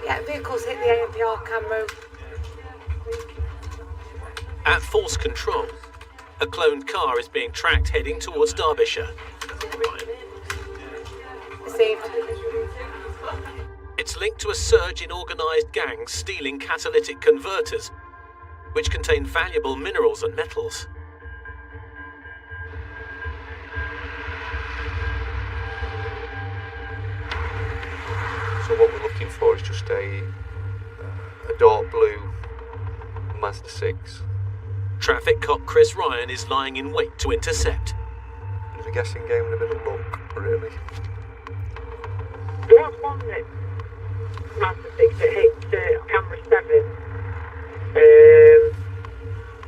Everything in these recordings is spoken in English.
Yeah, vehicles hit the ANPR camera. At force control, a cloned car is being tracked heading towards Derbyshire. Received. It's linked to a surge in organised gangs stealing catalytic converters, which contain valuable minerals and metals. So what we're looking for is just a dark blue Mazda 6. Traffic cop Chris Ryan is lying in wait to intercept. It's a guessing game with a bit of luck, really. There was one that Mazda 6 that hit camera 7,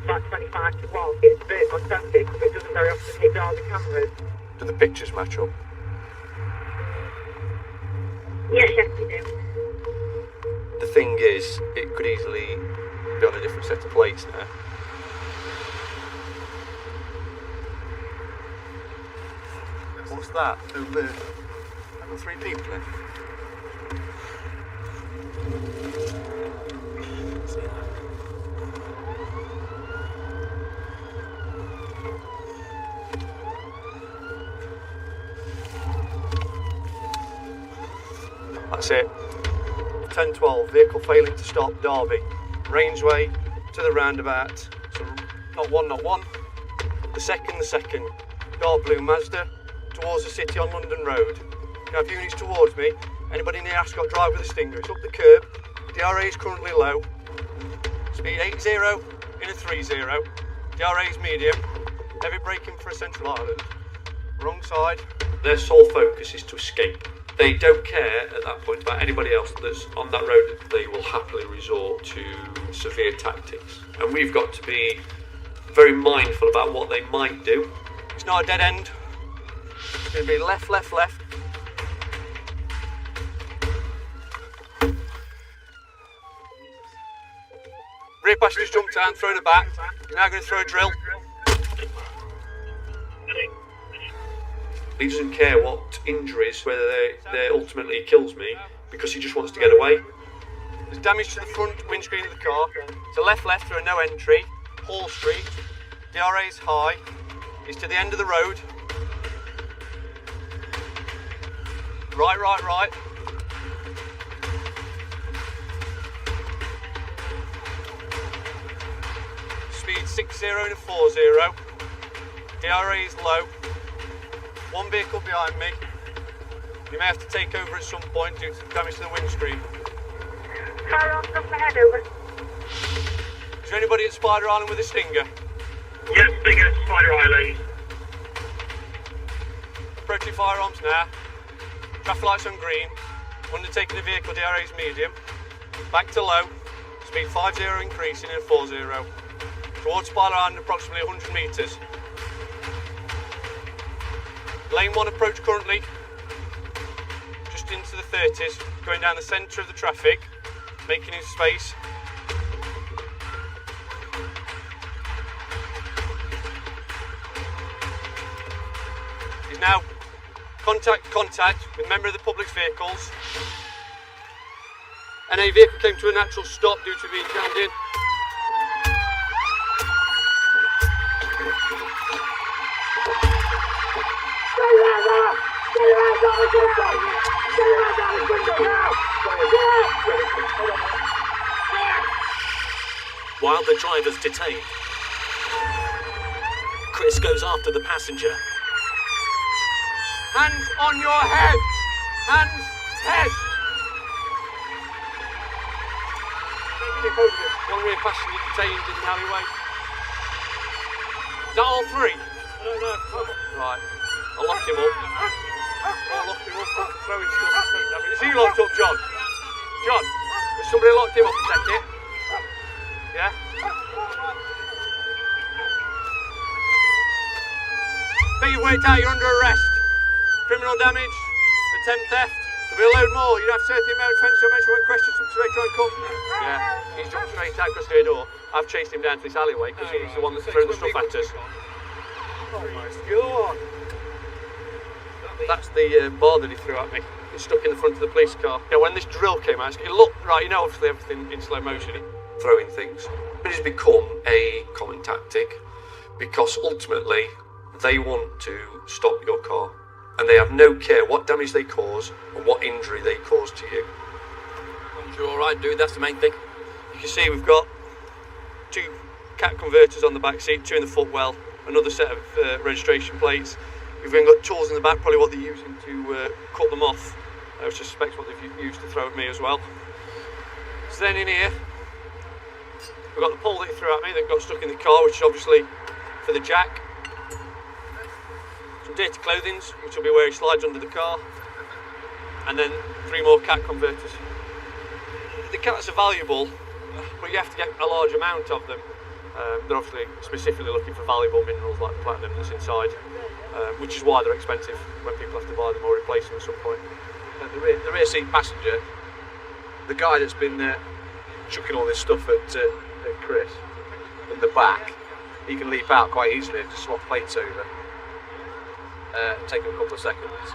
about 25 to 1. It's a bit authentic because it doesn't very often hit all the cameras. Do the pictures match up? Yes, we do. The thing is, it could easily be on a different set of plates now. What's that? Over there? I've got 3 people in. That's it. 10-12, vehicle failing to stop, Derby. Rangeway to the roundabout. So not one. The second. Dark blue Mazda towards the city on London Road. You have units towards me. Anybody near Ascot, drive with a Stinger. It's up the curb. DRA is currently low. Speed 80 in a 30. DRA is medium. Heavy braking for a Central Island. Wrong side. Their sole focus is to escape. They don't care at that point about anybody else that's on that road. They will happily resort to severe tactics. And we've got to be very mindful about what they might do. It's not a dead end. It's going to be left. Rear passengers jumped out and thrown it back. You're now going to throw a drill. He doesn't care what injuries, whether they ultimately kills me, because he just wants to get away. There's damage to the front windscreen of the car. To left through a no entry. Hall Street. DRA is high. He's to the end of the road. Right. Speed 60 and a 40. DRA is low. One vehicle behind me. You may have to take over at some point due to damage to the windscreen. Firearms up ahead, over. Is there anybody at Spider Island with a Stinger? Yes, Stinger, Spider Island. Approaching firearms now. Traffic lights on green. Undertaking the vehicle, DRA is medium. Back to low. Speed 50 increasing in a 40. Towards Spider Island, approximately 100 metres. Lane 1 approach currently. Just into the 30s. Going down the centre of the traffic. Making his space. He's now contact with member of the public's vehicles. And a vehicle came to a natural stop due to being jammed in. While the driver's detained, Chris goes after the passenger. Hands on your head! Hands, head! One rear passenger detained in the alleyway. Is that all 3? No. Right. I locked him up. Throwing stuff. Is he locked up, John? John, has somebody locked him up, check it? Yeah? Think you've worked out you're under arrest. Criminal damage, attempt theft. There'll be a load more. You'd have to search the American defence to mention one question, some straight try and cut. Yeah, he's jumped straight out across the door. I've chased him down to this alleyway because he's the one that's thrown the stuff at us. Oh my God. That's the bar that he threw at me. It's stuck in the front of the police car. Yeah, when this drill came out, it looked, right, you know, obviously everything in slow motion, throwing things. It has become a common tactic because ultimately they want to stop your car. And they have no care what damage they cause or what injury they cause to you. You're alright, dude, that's the main thing. You can see we've got 2 cat converters on the back seat, 2 in the footwell, another set of registration plates. We've even got tools in the back, probably what they're using to cut them off. I suspect what they've used to throw at me as well. So then in here, we've got the pole that he threw at me that got stuck in the car, which is obviously for the jack. Some dirty clothing, which will be where he slides under the car. And then 3 more cat converters. The cats are valuable, but you have to get a large amount of them. They're obviously specifically looking for valuable minerals like the platinum that's inside, which is why they're expensive when people have to buy them or replace them at some point. The rear seat passenger, the guy that's been chucking all this stuff at Chris in the back, he can leap out quite easily and just swap plates over. Take him a couple of seconds.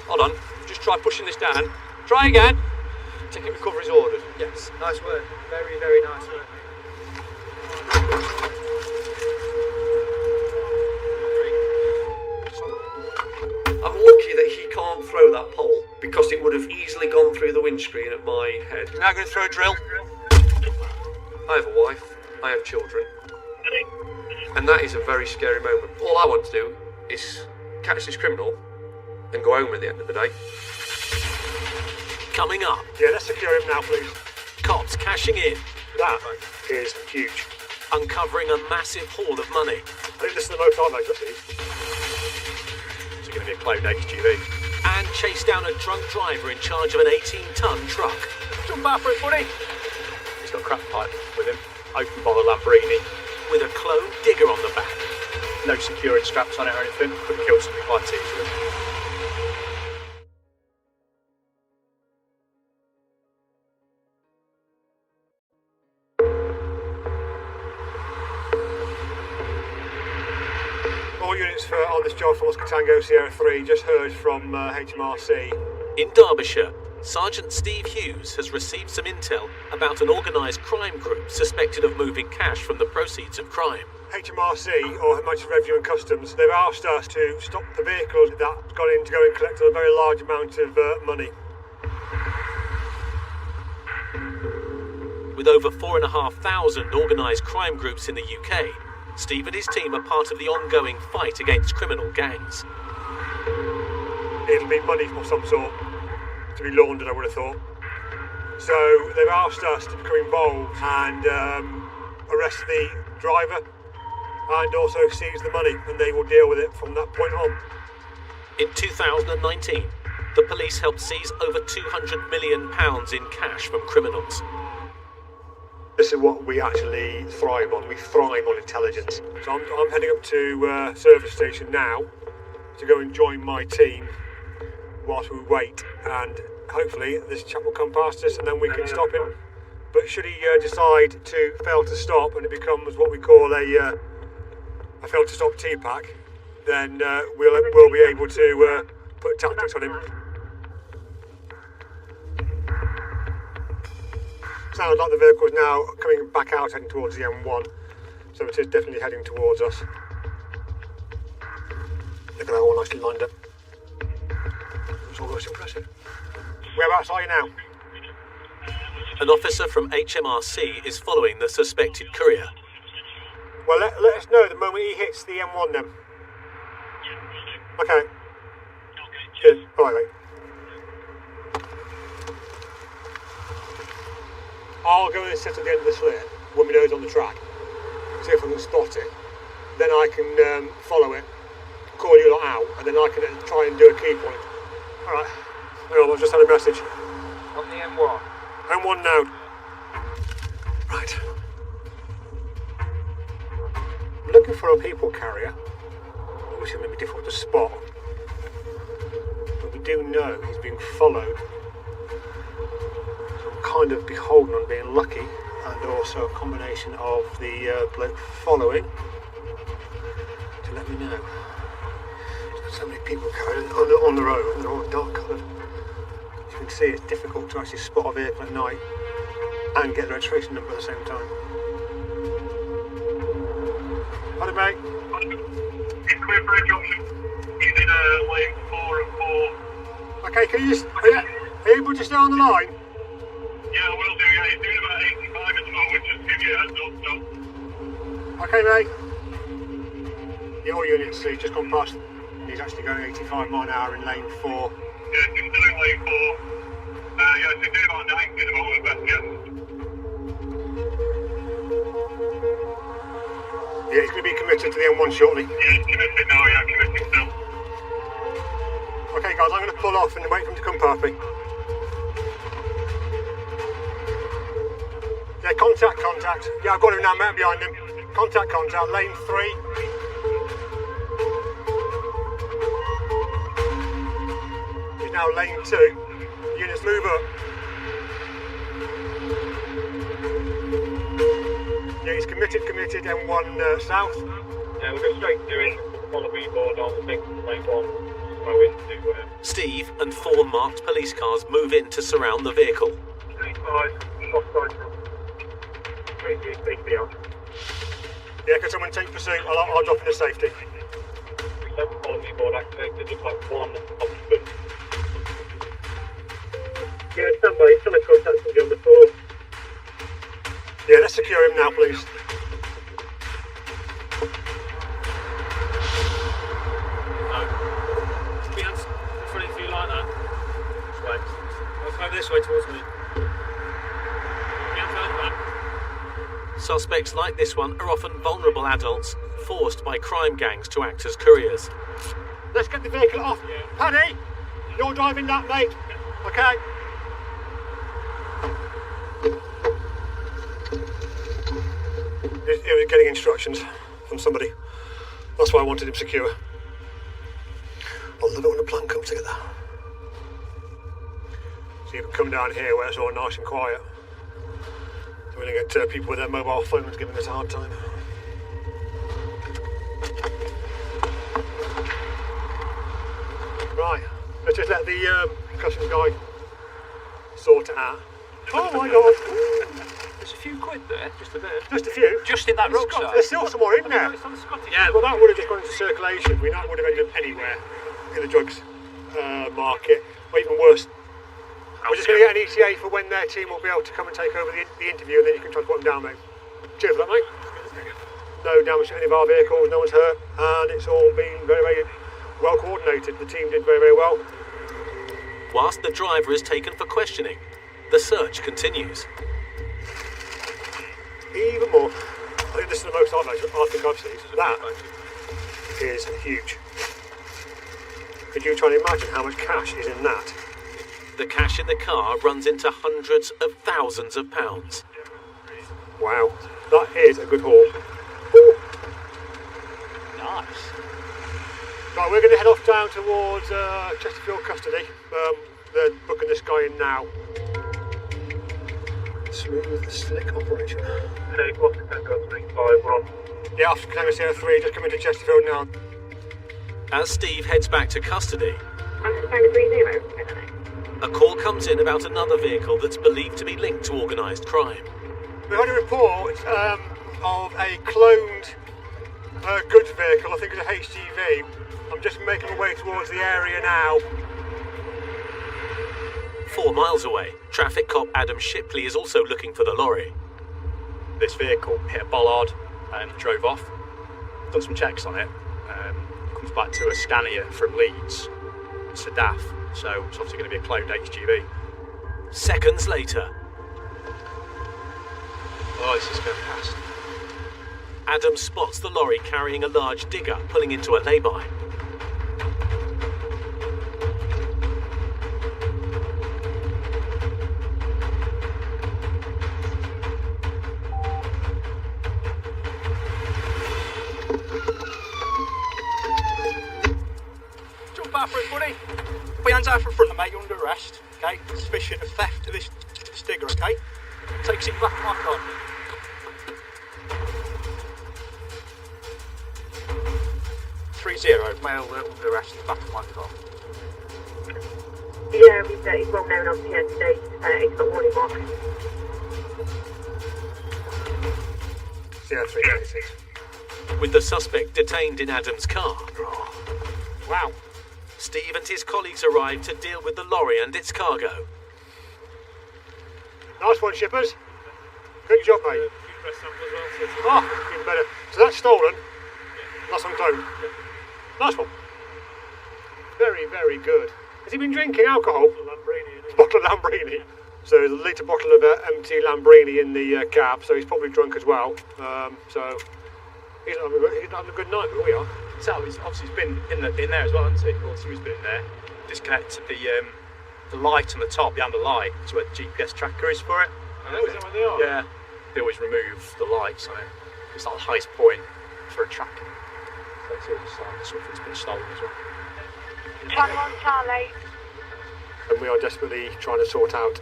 Hold on, just try pushing this down. Try again. Ticket recovery is ordered. Yes, nice work. Very, very nice work. I'm lucky that he can't throw that pole because it would have easily gone through the windscreen at my head. Now I'm going to throw a drill. I have a wife, I have children, and that is a very scary moment. All I want to do is catch this criminal and go home at the end of the day. Coming up, Yeah, let's secure him now, please. cops cashing in, That is huge. uncovering a massive haul of money, I think this is the most I've noticed, Steve. It's going to be a cloud HGV. and chase down a drunk driver in charge of an 18-ton truck. Jump out for it, buddy. He's got a crack pipe with him. Open by the Lamborghini. With a clone digger on the back. No securing straps on it or anything. Could kill somebody quite easily. All units on this job from Oscar Tango Sierra 3 just heard from HMRC. In Derbyshire, Sergeant Steve Hughes has received some intel about an organised crime group suspected of moving cash from the proceeds of crime. HMRC, or Her Majesty's Revenue and Customs, they've asked us to stop the vehicles that's gone in to go and collect a very large amount of money. With over 4,500 organised crime groups in the UK, Steve and his team are part of the ongoing fight against criminal gangs. It'll be money of some sort to be laundered, I would have thought. So they've asked us to become involved and arrest the driver and also seize the money, and they will deal with it from that point on. In 2019, the police helped seize over £200 million in cash from criminals. This is what we actually thrive on. We thrive on intelligence. So I'm heading up to service station now to go and join my team whilst we wait, and hopefully this chap will come past us and then we can stop him. But should he decide to fail to stop and it becomes what we call a fail to stop T-pack, then we'll be able to put tactics on him. Sounds like the vehicle is now coming back out, heading towards the M1, so it is definitely heading towards us. Look at that, all nicely lined up. It's almost impressive. Whereabouts are you now? An officer from HMRC is following the suspected courier. Well, let us know the moment he hits the M1 then. Okay. Cheers. Bye, mate. I'll go and sit at the end of the slit when we know it's on the track. See if I can spot it. Then I can follow it, call you lot out, and then I can try and do a keep on it. Alright. Hang on, I've just had a message. On the M1. M1 now. Right. I'm looking for a people carrier, which is going to be difficult to spot. But we do know he's being followed. So I'm kind of beholden on being lucky, and also a combination of the bloke following to let me know. So many people carrying on the road, and they're all dark coloured. As you can see, it's difficult to actually spot a vehicle at night and get the registration number at the same time. Howdy, mate. He's clear for a junction. He's in lane 4 and 4. Okay, can you just, are you able to stay on the line? Yeah, I will do. Yeah, he's doing about 85 at the moment. Just give you a heads up. So. Okay, mate. Your unit C just gone past. He's actually going 85 mile an hour in lane 4. Yeah, he's doing lane 4. Yeah, he's doing about 90 at the moment. Best guess. Yeah, he's going to be committed to the M1 shortly. Yeah, he's committed now. Yeah, committed still. Okay, guys, I'm going to pull off and wait for him to come past me. Yeah, contact. Yeah, I've got him now, mate, behind him. Contact, lane 3. He's now lane 2. Units move up. Yeah, he's committed, M1 south. Yeah, we'll go straight to it. Follow me board on, I think, lane 1. Steve and 4 marked police cars move in to surround the vehicle. Yeah, can someone take pursuit? I'll drop into safety. Follow me board activated, just like 1 occupant. Yeah, stand by, he's trying to contact somebody on the floor. Yeah, let's secure him now, please. This way towards me. Suspects like this one are often vulnerable adults, forced by crime gangs to act as couriers. Let's get the vehicle off. Yeah. Paddy, you're driving that, mate. Okay. He was getting instructions from somebody. That's why I wanted him secure. I love it when a plan comes together. So you can come down here where it's all nice and quiet. So we're going to get people with their mobile phones giving us a hard time. Right, let's just let the customs guy sort it out. Oh my god! There's a few quid there, just a bit. Just a few? Just in that rucksack. There's still some more in there. Yeah, Well, that would have just gone into circulation. That would have ended up anywhere in the drugs market, or even worse. We're just going to get an ETA for when their team will be able to come and take over the interview, and then you can transport them down, mate. Cheers for that, mate. No damage to any of our vehicles, no one's hurt, and it's all been very, very well coordinated. The team did very, very well. Whilst the driver is taken for questioning, the search continues. Even more. I think this is the most I think I've seen. That is huge. Could you try and imagine how much cash is in that? The cash in the car runs into hundreds of thousands of pounds. Wow, that is a good haul. Woo. Nice. Right, we're going to head off down towards Chesterfield custody. They're booking this guy in now. Smooth, slick operation. Hey, what's the Tango 35? We're on. Yeah, after Tango Sierra 3, just coming to Chesterfield now. As Steve heads back to custody, Tango 30. a call comes in about another vehicle that's believed to be linked to organised crime. We had a report of a cloned goods vehicle, I think it's a HGV. I'm just making my way towards the area now. 4 miles away, traffic cop Adam Shipley is also looking for the lorry. This vehicle hit a bollard and drove off. Done some checks on it. Comes back to a Scania from Leeds. It's a DAF, so it's obviously going to be a cloned HGV. Seconds later, Oh, it's just going past. Adam spots the lorry carrying a large digger pulling into a lay-by. Jump out for it, buddy. Put your hands out from front of me, you're under arrest. Okay? Suspicion of theft of this Stigger, okay? Take a seat back in my car. S10-E01, male under arrest in the back of my car. Yeah, he's well known on here today. He's got warning mark. Yeah, 336. With the suspect detained in Adam's car, Wow. Steve and his colleagues arrive to deal with the lorry and its cargo. Nice one, shippers. Good job, mate. Oh, even better. So that's stolen. That's uncloned. Nice one. Very, very good. Has he been drinking alcohol? Bottle of Lambrini. So there's a litre bottle of empty Lambrini in the cab, so he's probably drunk as well. So he's having a good night, but we are. So he's been in there as well, hasn't he? Or somebody's been in there. Disconnected the light on the top, the amber light. That's where the GPS tracker is for it. Oh, is that where they are? Yeah. They always remove the lights on it. It's like the highest point for a tracker. So it's always like something's been stolen as well. Channel on Charlie. And we are desperately trying to sort out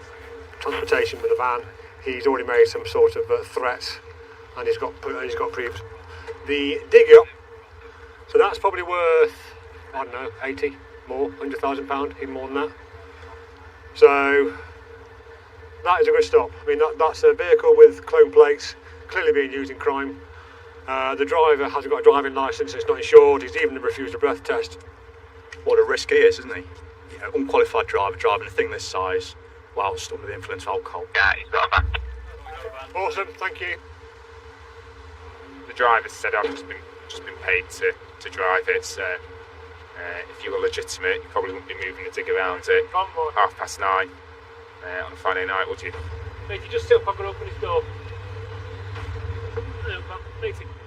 transportation with the van. He's already made some sort of threat, and he's got proofs. The digger, so that's probably worth, I don't know, 80 more, £100,000, even more than that. So that is a good stop. I mean, that's a vehicle with clone plates, clearly being used in crime. The driver hasn't got a driving licence, it's not insured, he's even refused a breath test. What a risk he is, isn't he? You know, unqualified driver driving a thing this size whilst under the influence of alcohol. Yeah, he's got a van. Awesome, thank you. The driver said I've just been paid to drive it. So, if you were legitimate, you probably wouldn't be moving the dig around at 9:30 on a Friday night, would you? Mate, you just sit up, I'm going to open his door.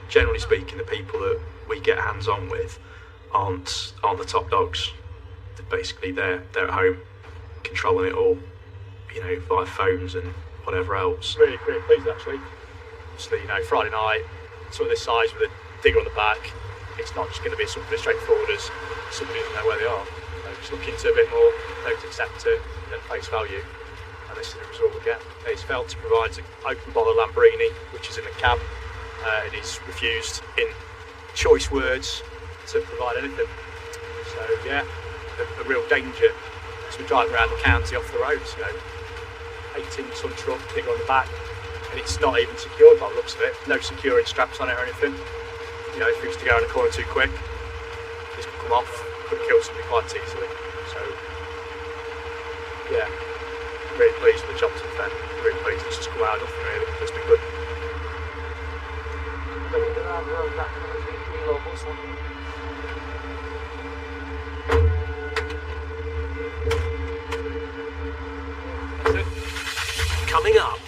Generally speaking, the people that we get hands on with aren't the top dogs. Basically, they're at home controlling it all, you know, via phones and whatever else. Really pleased, actually. Obviously, you know, Friday night, sort of this size with a digger on the back, it's not just going to be something as straightforward as somebody doesn't know where they are. They just look into a bit more, don't accept it at face value, and this is the result we get. It's failed to provide an open bottle of Lambrini, which is in the cab, and he's refused, in choice words, to provide anything. So, yeah, a real danger as we're driving around the county off the roads, you know. 18-ton truck, digger on the back, and it's not even secured by the looks of it. No securing straps on it or anything. You know, if it was to go around the corner too quick, this could come off, could kill somebody quite easily. So, yeah, really pleased with the job to be fair. Really pleased it's just come out of nothing really. It's been good. Coming up,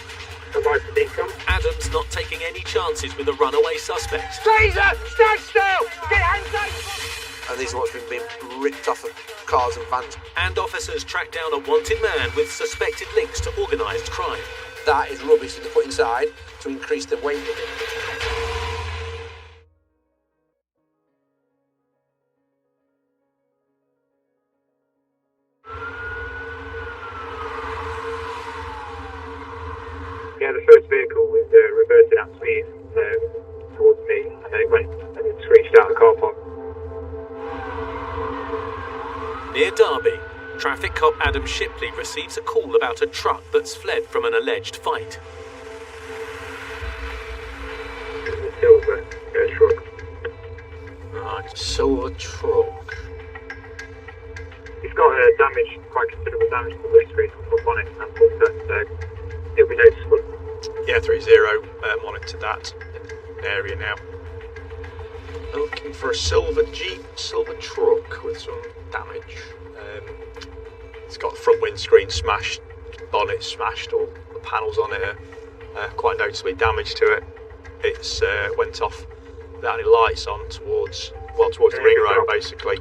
Adam's not taking any chances with a runaway suspect. Fraser, stand still! Get hands up! And these are what's been ripped off of cars and vans. And officers track down a wanted man with suspected links to organised crime. That is rubbish that they put inside to increase the weight of it. Yeah, the first vehicle was reversing at speed towards me, and then it went and it screeched out of the car park. Near Derby, traffic cop Adam Shipley receives a call about a truck that's fled from an alleged fight. The silver truck. Right, silver truck. It's got damage, quite considerable damage to the blue screen up on it, and that's all so it'll be noticeable. Yeah, 30, monitor that in the area now. Looking for a silver Jeep, silver truck with some damage. It's got the front windscreen smashed, bonnet smashed, all the panels on it are quite noticeably damaged to it. It's went off without any lights on towards the ring road, basically.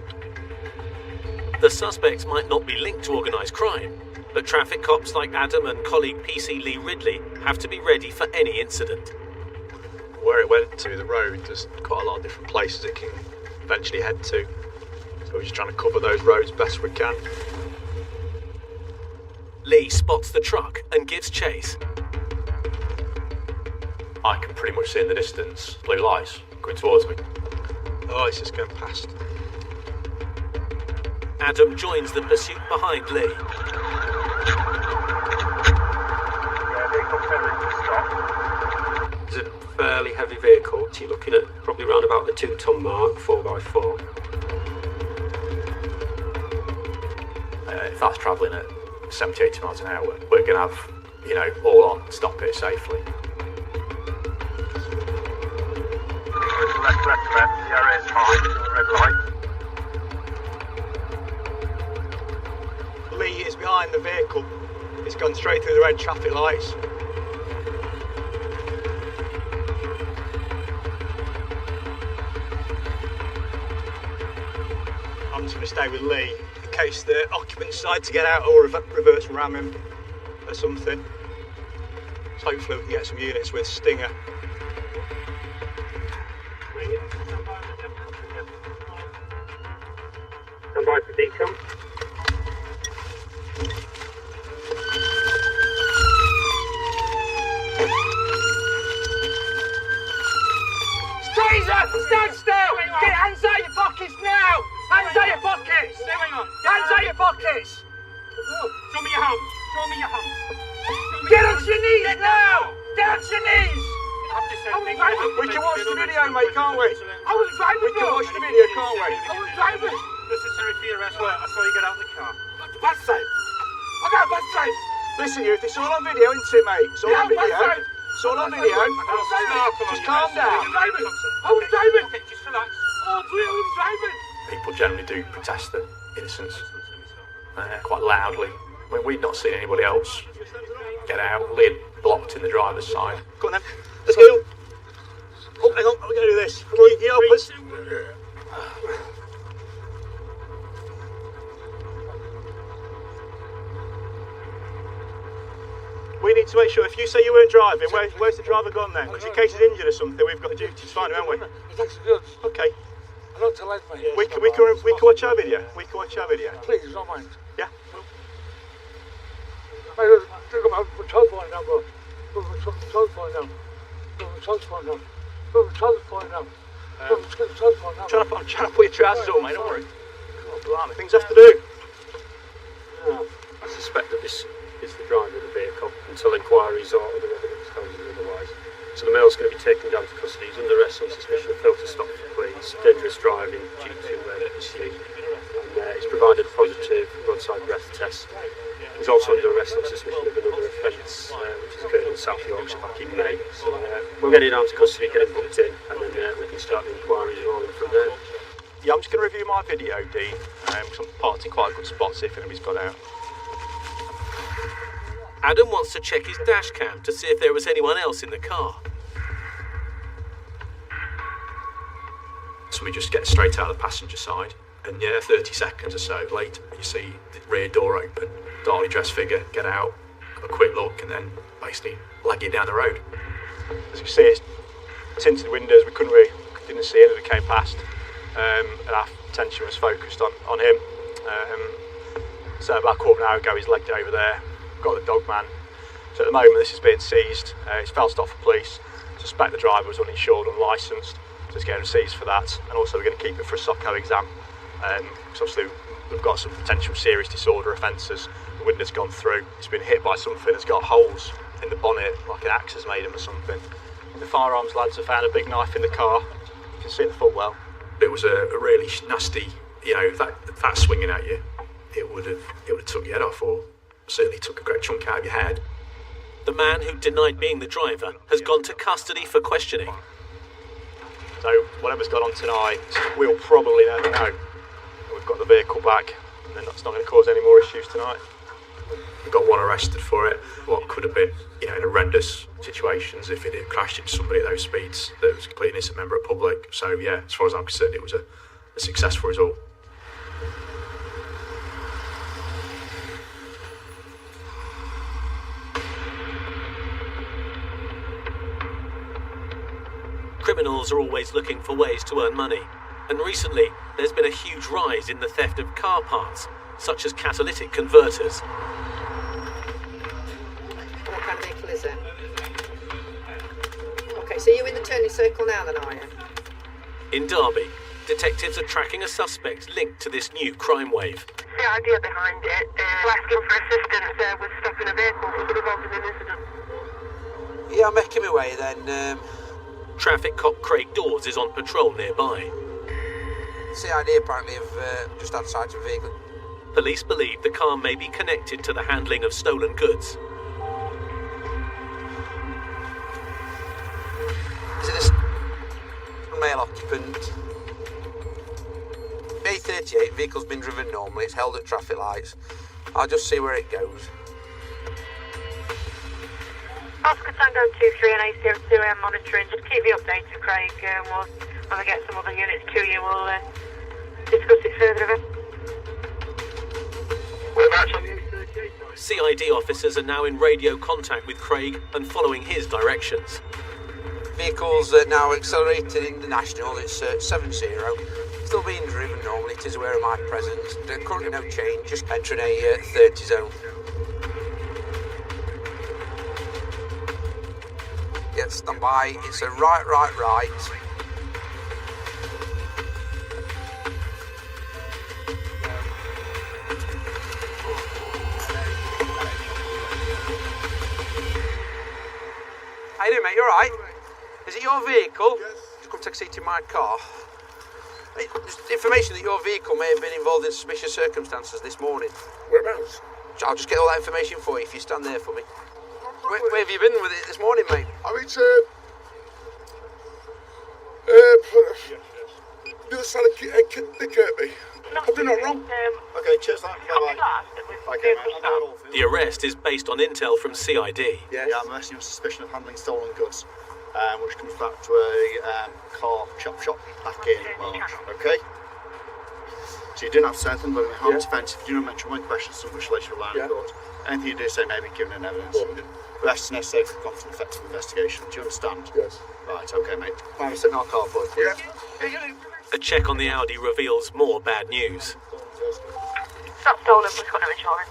The suspects might not be linked to organised crime, but traffic cops like Adam and colleague PC Lee Ridley have to be ready for any incident. Where it went to, the road, there's quite a lot of different places it can eventually head to. So we're just trying to cover those roads best we can. Lee spots the truck and gives chase. I can pretty much see in the distance blue lights going towards me. lights just going past. Adam joins the pursuit behind Lee. It's a fairly heavy vehicle. So you're looking at probably around about the 2-ton mark, 4x4. If that's travelling at 70, 80 miles an hour, we're going to have, all on, stop it safely. Left, the area is fine, red light. Lee is behind the vehicle. It's gone straight through the red traffic lights. I'm just going to stay with Lee in case the occupants decide to get out or reverse ram him or something. So hopefully we can get some units with Stinger. Stand by for decom. Stand still! Get hands out your pockets now! Hands out your pockets! Stay where you are. Hands out your pockets! Show me your hands. Show me your hands. Get on your knees now! Get on your knees! We can watch the video, mate, can't we? I was driving. We can watch the video, can't we? I was driving. Necessary for your arrest. I saw you get out of the car. Bus drive. I got a bus drive. Listen, you, it's all on video, isn't it, mate? It's all on video. It's all on video. Just calm down. I was driving. Just relax. Oh, I was driving. People generally do protest their innocence quite loudly. I mean, we'd not seen anybody else get out. Lid blocked in the driver's side. Go on then. Let's go. Oh, hang on. We're going to do this. Come on, you help us. We need to make sure, if you say you weren't driving, where's the driver gone then? Because in case he's injured or something, we've got a duty to find him, haven't we? It's actually good. Okay. I don't like my We can watch our video. We can watch our video. Please, don't mind. Yeah? Mate, take my telephone number. Put my telephone number. Put my telephone number. Put my telephone number. I'm trying to put your trousers on, mate, don't worry. Oh, blimey, things have to do. I suspect that this is the driver of the vehicle until inquiries or other evidence tells you otherwise. So the male's going to be taken down to custody. He's under arrest on suspicion of failure to stop for police, dangerous driving due to pursuit. He's provided a positive roadside breath test. He's also under arrest on suspicion of another offence, which has occurred in South Yorkshire back in May. So we'll get him down to custody, get him booked in, and then we can start the inquiries rolling from there. Yeah, I'm just going to review my video, Dean, because I'm parked in quite a good spot, see if anybody's got out. Adam wants to check his dash cam to see if there was anyone else in the car. So we just get straight out of the passenger side, and 30 seconds or so later, you see the rear door open, darkly dressed figure get out, have a quick look, and then basically leg it down the road. As you see, it's tinted windows. We didn't see it as we came past, and our attention was focused on him. So about a quarter of an hour ago, he's legged it over there. Got the dog man. So at the moment, this is being seized. It's fell stop for police. Suspect the driver was uninsured, unlicensed. So it's getting seized for that, and also we're going to keep it for a SOCO exam. Because obviously we've got some potential serious disorder offences. The window's gone through. It's been hit by something that's got holes in the bonnet, like an axe has made him or something. The firearms lads have found a big knife in the car. You can see the footwell. It was a really nasty, if that swinging at you, it would have took your head off, or certainly took a great chunk out of your head. The man who denied being the driver has gone to custody for questioning. So whatever's gone on tonight, we'll probably never know. We've got the vehicle back, and then that's not going to cause any more issues tonight. We got one arrested for it. What could have been, in horrendous situations if it had crashed into somebody at those speeds that was a completely innocent member of the public. So yeah, as far as I'm concerned, it was a successful result. Criminals are always looking for ways to earn money, and recently there's been a huge rise in the theft of car parts, such as catalytic converters. What kind of vehicle is it? Okay, so you're in the turning circle now then, are you? In Derby, Detectives are tracking a suspect linked to this new crime wave. The idea behind it is asking for assistance with stopping a vehicle that could involved in an incident. Yeah, I'm making my way then. Traffic cop Craig Dawes is on patrol nearby. CID apparently have just had sight of a vehicle. Police believe the car may be connected to the handling of stolen goods. Is it this male occupant? A38, vehicle's been driven normally, it's held at traffic lights. I'll just see where it goes. Oscar Tango 23 and A02 monitoring. Just keep me updated, Craig. When we get some other units to you, we'll discuss it further. Whereabouts on the A38? CID officers are now in radio contact with Craig and following his directions. Vehicle's now accelerated in the National, it's 7-0. Still being driven normally, it is aware of my presence. Currently no change, just entering a 30 zone. Yeah, stand by, it's a right. How you doing, mate? You alright? Is it your vehicle? Yes. Just come take a seat in my car. Just information that your vehicle may have been involved in suspicious circumstances this morning. Whereabouts? I'll just get all that information for you if you stand there for me. Where have you been with it this morning, mate? I mean, the other side of the Kirby. I've been not wrong. Okay, cheers, that. Bye-bye. Okay, mate. The arrest is based on intel from CID. Yeah, I'm arresting on suspicion of handling stolen goods, which comes back to a car chop shop back in March. Okay? So you didn't have to say anything, but in harm defence, if you do not mention one question, some which later will line of court. Anything you do say may be given in evidence. Arrest is necessary for prompt and effective investigation. Do you understand? Yes. Right, okay, mate. I'm sitting in our car for you. Yeah. A check on the Audi reveals more bad news. Stop stolen, we've got no insurance.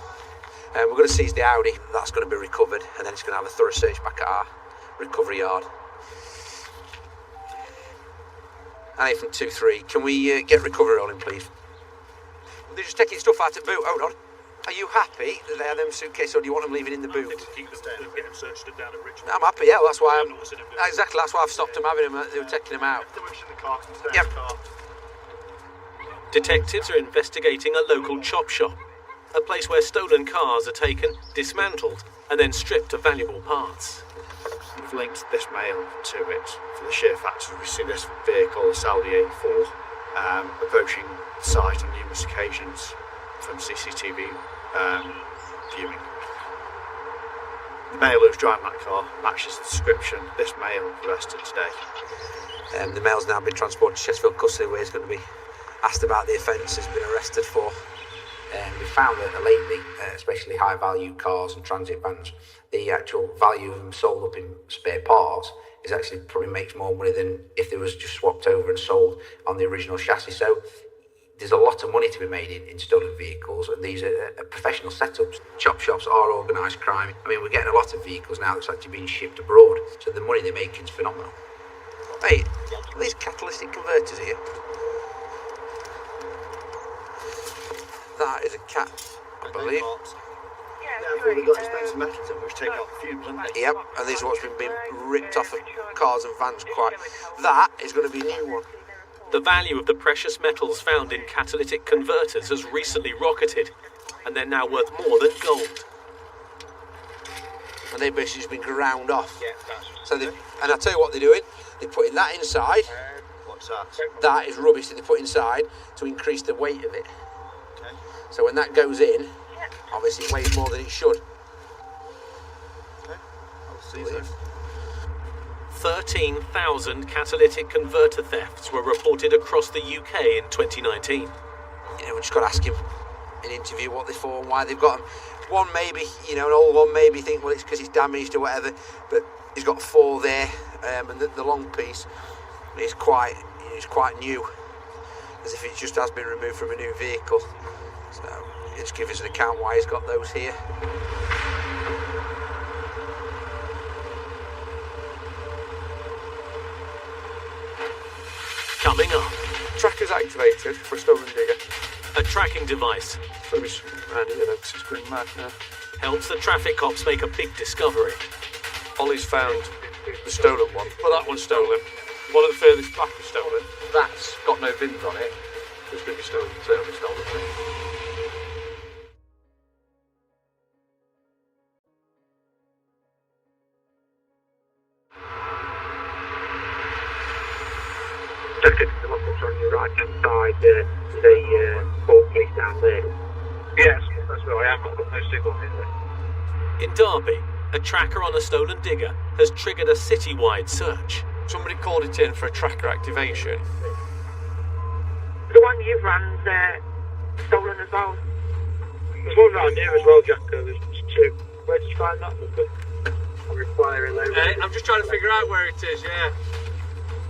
We're going to seize the Audi, that's going to be recovered, and then it's going to have a thorough search back at our recovery yard. Annie from 2-3, can we get recovery rolling, please? They're just taking stuff out of boot, hold on. Are you happy that they have them suitcase, or do you want them leaving in the boot? I'm happy, yeah, well, that's why exactly, that's why I've stopped them having them, they were taking them out. Yep. Detectives are investigating a local chop shop, a place where stolen cars are taken, dismantled, and then stripped of valuable parts. We've linked this male to it for the sheer fact that we see this vehicle, the Audi A4, approaching the site on numerous occasions from CCTV viewing. The male who's driving that car matches the description of this male arrested today. The male's now been transported to Sheffield custody, where he's going to be asked about the offence he's been arrested for. We found that lately, especially high-value cars and transit vans, the actual value of them sold up in spare parts is actually probably makes more money than if they was just swapped over and sold on the original chassis. So there's a lot of money to be made in stolen vehicles, and these are professional setups. Chop shops are organised crime. I mean, we're getting a lot of vehicles now that's actually being shipped abroad, so the money they're making is phenomenal. Hey, are these catalytic converters here? That is a cat, I believe. Yeah, we've got expensive metals in which take out the fumes, haven't they? Yep, and these are what's been being ripped off of cars and vans quite. That is going to be a new one. The value of the precious metals found in catalytic converters has recently rocketed, and they're now worth more than gold. And they've basically just been ground off. So and I'll tell you what they're doing. They're putting that inside. What's that? That is rubbish that they put inside to increase the weight of it. Okay. So when that goes in, obviously it weighs more than it should. Okay. I'll see those. 13,000 catalytic converter thefts were reported across the UK in 2019. You know, we just got to ask him in an interview what they're for and why they've got them. One maybe, you know, an old one maybe think, well, it's because it's damaged or whatever, but he's got 4 there, and the long piece is quite new, as if it just has been removed from a new vehicle. So, just give us an account why he's got those here. Coming up. Trackers activated for a stolen digger. A tracking device. It's got to be around here though, because it's going mad now. Helps the traffic cops make a big discovery. Ollie's found the stolen one. Well, that one's stolen. One of the furthest back is stolen. That's got no VINs on it. It's going to be stolen. So it'll be stolen. The lockups on your right hand side, the port police down there. Yes, that's right, I haven't got no signal in there. In Derby, a tracker on a stolen digger has triggered a citywide search. Somebody called it in for a tracker activation. The one you've run's stolen as well. There's one round here as well, Jacko. There's two. Where did you find that number? I'm requiring those. I'm just trying to figure out where it is, yeah.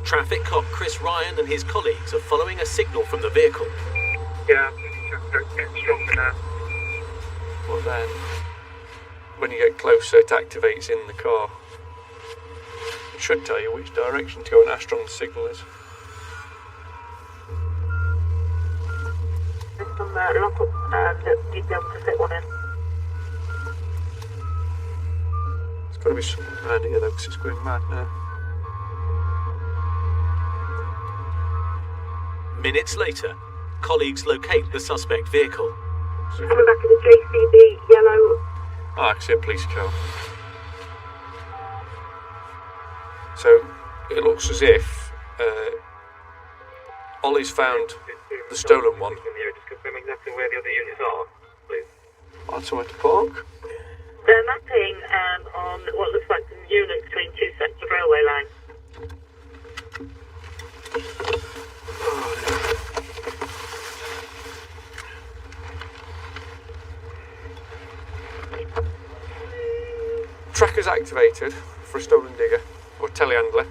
Traffic cop Chris Ryan and his colleagues are following a signal from the vehicle. Yeah, it's getting stronger now. Well then, when you get closer, it activates in the car. It should tell you which direction to go and how strong the signal is. There's some lockups that you'd be able to fit one in. It's got to be something around here though, because it's going mad now. Minutes later, colleagues locate the suspect vehicle. Coming back in the JCB yellow. Oh, I can see a police car. So, it looks as if Ollie's found the stolen one. Just confirm exactly where the other units are, please. Find somewhere to park. They're mapping on what looks like some units between two sets of railway lines. Tracker's activated for a stolen digger, or telehandler.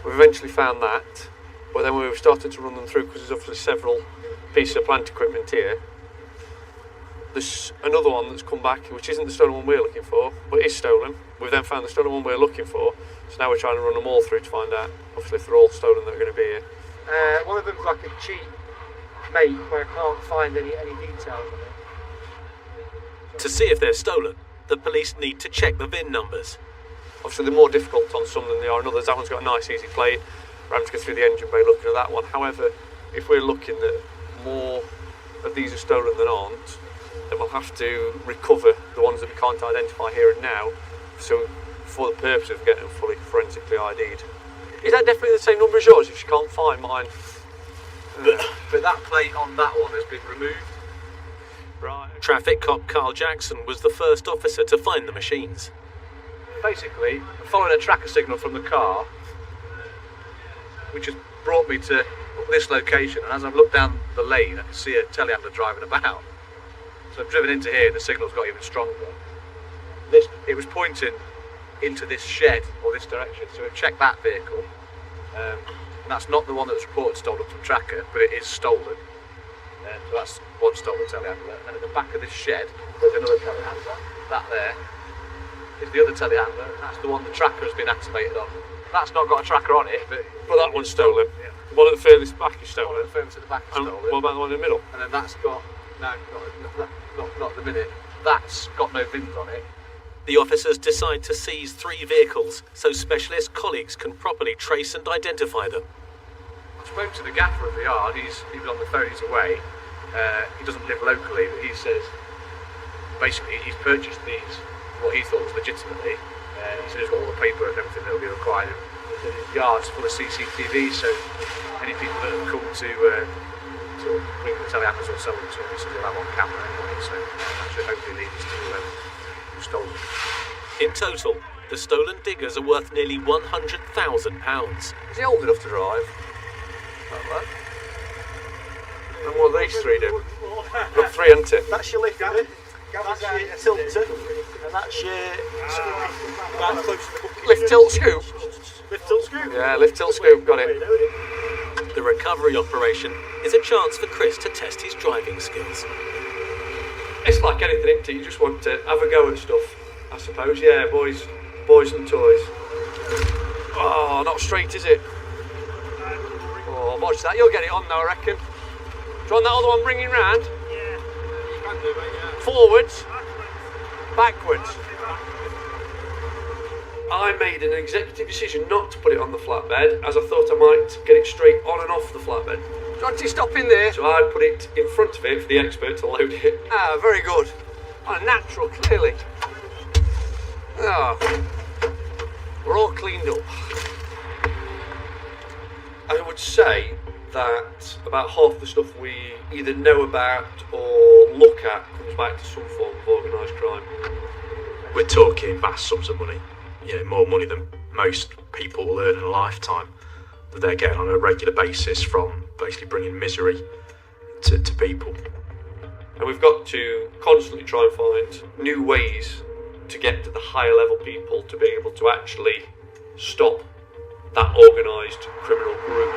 We've eventually found that, but then we've started to run them through because there's obviously several pieces of plant equipment here. There's another one that's come back, which isn't the stolen one we're looking for, but is stolen. We've then found the stolen one we're looking for, so now we're trying to run them all through to find out, obviously, if they're all stolen, they're going to be here. One of them's like a cheap mate where I can't find any details on it. To see if they're stolen, the police need to check the VIN numbers. Obviously, they're more difficult on some than they are on others. That one's got a nice, easy plate. We're having to go through the engine bay looking at that one. However, if we're looking that more of these are stolen than aren't, then we'll have to recover the ones that we can't identify here and now, so for the purpose of getting them fully forensically ID'd. Is that definitely the same number as yours if you can't find mine? But that plate on that one has been removed. Right. Traffic cop Carl Jackson was the first officer to find the machines. Basically, following a tracker signal from the car, which has brought me to this location, and as I've looked down the lane, I can see a telehandler driving about. So I've driven into here, and the signal's got even stronger. It was pointing into this shed, or this direction, so we've checked that vehicle. And that's not the one that was reported stolen from tracker, but it is stolen. So that's one stolen telehandler. And at the back of this shed, there's another telehandler. That there is the other telehandler. That's the one the tracker has been activated on. That's not got a tracker on it, but that one's stolen. Yeah. The one at the furthest back is stolen. One at the furthest at the back is stolen. What about the one in the middle? And then that's got not at the minute. That's got no VINs on it. The officers decide to seize 3 vehicles so specialist colleagues can properly trace and identify them. I spoke to the gaffer of the yard. He was on the phone. He's away. He doesn't live locally, but he says basically he's purchased these what he thought was legitimately. He said he's got all the paperwork and everything that will be required. His yard's full of CCTV, so any people that have come to bring the telehandlers or sell them to him, he says he'll have on camera anyway. So that should hopefully lead us to who stole them. In total, the stolen diggers are worth nearly £100,000. Is he old enough to drive? Not bad. And what do these 3 do? Got 3, hasn't it? That's your lift, Gavin. That's your tilter, and that's your scoop. Lift, tilt, scoop? Lift, tilt, scoop. Yeah, lift, tilt, scoop, got it. The recovery operation is a chance for Chris to test his driving skills. It's like anything, isn't it? You just want to have a go at stuff, I suppose. Yeah, boys and toys. Oh, not straight, is it? Oh, Oh, watch that. You'll get it on now, I reckon. Do you want that other one bringing round? Yeah. You can do, mate, yeah. Forwards. Backwards. I made an executive decision not to put it on the flatbed, as I thought I might get it straight on and off the flatbed. Do you want to stop in there? So I put it in front of it for the expert to load it. Ah, very good. Oh, natural, clearly. Ah, we're all cleaned up. I would say that about half the stuff we either know about or look at comes back to some form of organised crime. We're talking vast sums of money. More money than most people will earn in a lifetime that they're getting on a regular basis from basically bringing misery to people. And we've got to constantly try and find new ways to get to the higher level people to be able to actually stop that organised criminal group.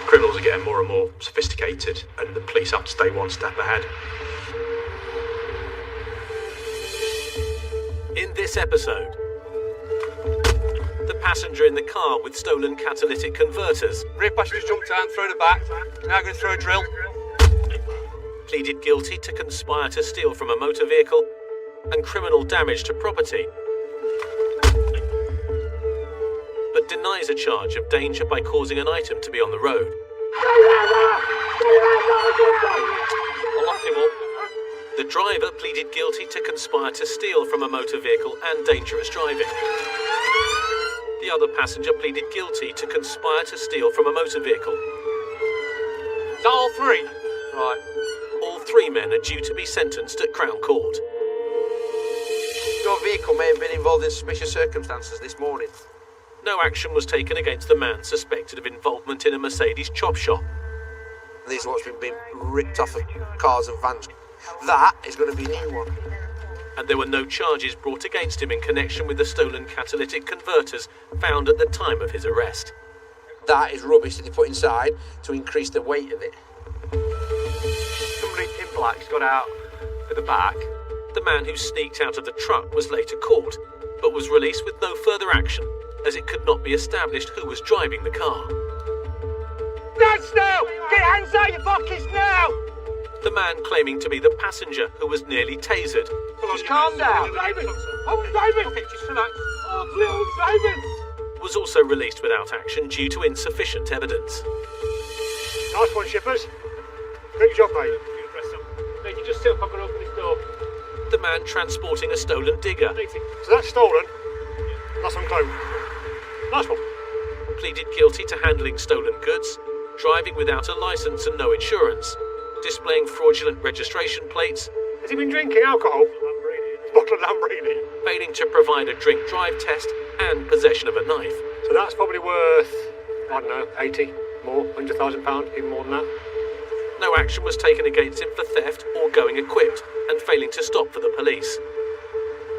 Criminals are getting more and more sophisticated, and the police have to stay one step ahead. In this episode, the passenger in the car with stolen catalytic converters. Rear passenger's jumped down, thrown it back. Now going to throw a drill. Pleaded guilty to conspire to steal from a motor vehicle and criminal damage to property, but denies a charge of danger by causing an item to be on the road. I locked him up. The driver pleaded guilty to conspire to steal from a motor vehicle and dangerous driving. The other passenger pleaded guilty to conspire to steal from a motor vehicle. Is that all three? Right. All three men are due to be sentenced at Crown Court. Your vehicle may have been involved in suspicious circumstances this morning. No action was taken against the man suspected of involvement in a Mercedes chop shop. These are what's been ripped off of cars and vans. That is going to be a new one. And there were no charges brought against him in connection with the stolen catalytic converters found at the time of his arrest. That is rubbish that they put inside to increase the weight of it. Somebody in black's got out at the back. The man who sneaked out of the truck was later caught, but was released with no further action, as it could not be established who was driving the car. Dance now! Get hands out your pockets now! The man claiming to be the passenger who was nearly tasered. Just calm down. David! Oh, David! Okay, just relax. Oh, please, David! Was also released without action due to insufficient evidence. Nice one, shippers. Good job, mate. Mate, you just sit up, I'm going to open this door. The man transporting a stolen digger. So that's stolen? That's unclaimed. Nice one. Pleaded guilty to handling stolen goods, driving without a licence and no insurance, displaying fraudulent registration plates. Has he been drinking alcohol? Bottle of Lambrini. Failing to provide a drink-drive test and possession of a knife. So that's probably worth, I don't know, 80, more, £100,000, even more than that. No action was taken against him for theft or going equipped and failing to stop for the police.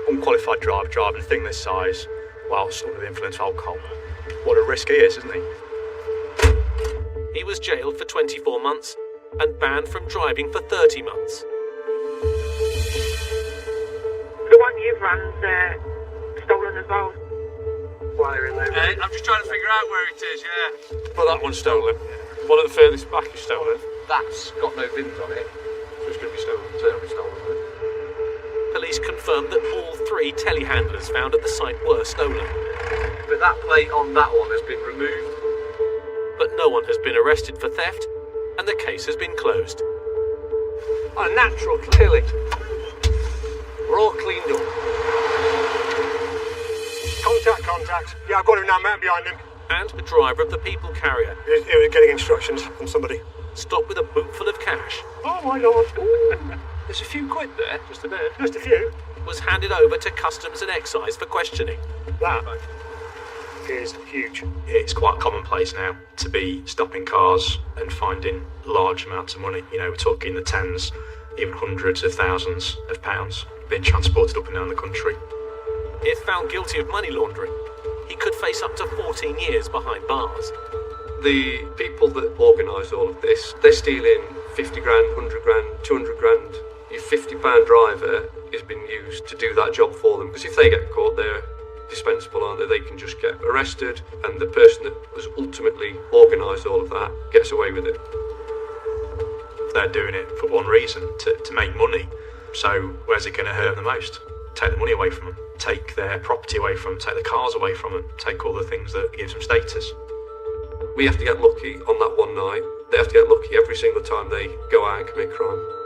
Unqualified driver driving a thing this size whilst under the influence of alcohol. What a risk he is, isn't he? He was jailed for 24 months and banned from driving for 30 months. The one you've run's stolen as well. While you're in there. I'm just trying to figure out where it is, yeah. Well, that one's stolen. One at the furthest back is stolen. That's got no VINs on it, so it's going to be stolen. So it'll be stolen. Police confirmed that all three telehandlers found at the site were stolen. But that plate on that one has been removed. But no one has been arrested for theft, and the case has been closed. Unnatural, clearly. We're all cleaned up. Contact. Yeah, I've got him now, man, behind him. And the driver of the people carrier. He was getting instructions from somebody. Stopped with a boot full of cash. Oh my lord. There's a few quid there, just a bit. Just a few. Was handed over to Customs and Excise for questioning. That is huge. It's quite commonplace now to be stopping cars and finding large amounts of money. You know, we're talking the tens, even hundreds of thousands of pounds being transported up and down the country. If found guilty of money laundering, he could face up to 14 years behind bars. The people that organise all of this, they're stealing 50 grand, 100 grand, 200 grand. Your £50 driver has been used to do that job for them, because if they get caught, they're dispensable, aren't they? They can just get arrested, and the person that was ultimately organised all of that gets away with it. They're doing it for one reason, to make money. So where's it going to hurt them the most? Take the money away from them, take their property away from them, take the cars away from them, take all the things that gives them status. We have to get lucky on that one night. They have to get lucky every single time they go out and commit crime.